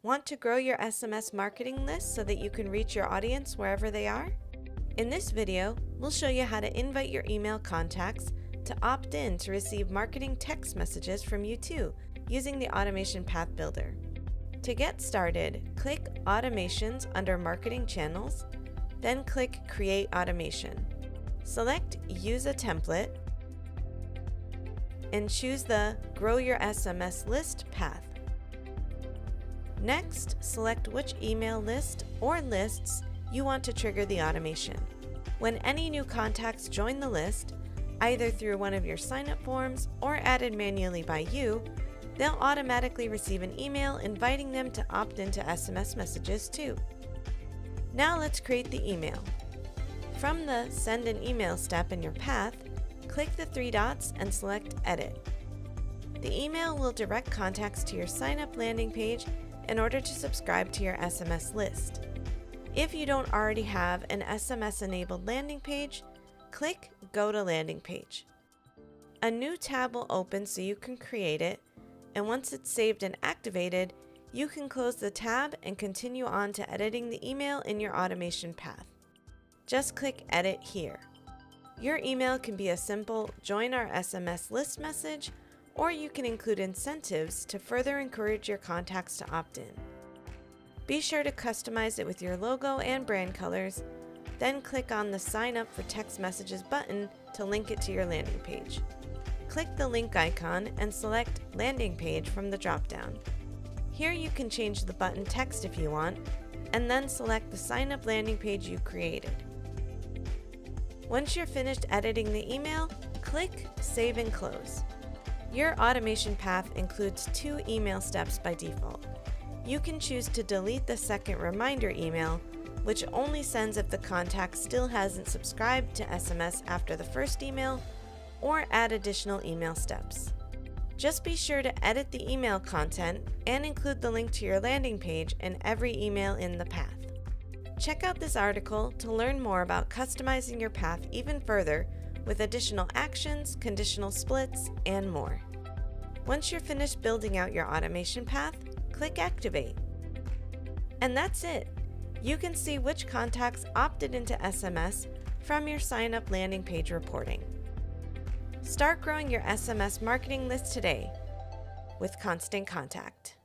Want to grow your SMS marketing list so that you can reach your audience wherever they are? In this video, we'll show you how to invite your email contacts to opt in to receive marketing text messages from you too, using the Automation Path Builder. To get started, click Automations under Marketing Channels, then click Create Automation. Select Use a Template and choose the Grow Your SMS List path. Next, select which email list or lists you want to trigger the automation. When any new contacts join the list, either through one of your sign-up forms or added manually by you, they'll automatically receive an email inviting them to opt into SMS messages too. Now let's create the email. From the Send an Email step in your path, click the three dots and select Edit. The email will direct contacts to your sign-up landing page in order to subscribe to your SMS list. If you don't already have an SMS-enabled landing page, click Go to Landing Page. A new tab will open so you can create it, and once it's saved and activated, you can close the tab and continue on to editing the email in your automation path. Just click Edit here. Your email can be a simple Join Our SMS List message, or you can include incentives to further encourage your contacts to opt in. Be sure to customize it with your logo and brand colors, then click on the Sign Up for Text Messages button to link it to your landing page. Click the link icon and select Landing Page from the drop-down. Here you can change the button text if you want, and then select the Sign Up landing page you created. Once you're finished editing the email, click Save and Close. Your automation path includes 2 email steps by default. You can choose to delete the second reminder email, which only sends if the contact still hasn't subscribed to SMS after the first email, or add additional email steps. Just be sure to edit the email content and include the link to your landing page in every email in the path. Check out this article to learn more about customizing your path even further with additional actions, conditional splits, and more. Once you're finished building out your automation path, click Activate. And that's it. You can see which contacts opted into SMS from your sign-up landing page reporting. Start growing your SMS marketing list today with Constant Contact.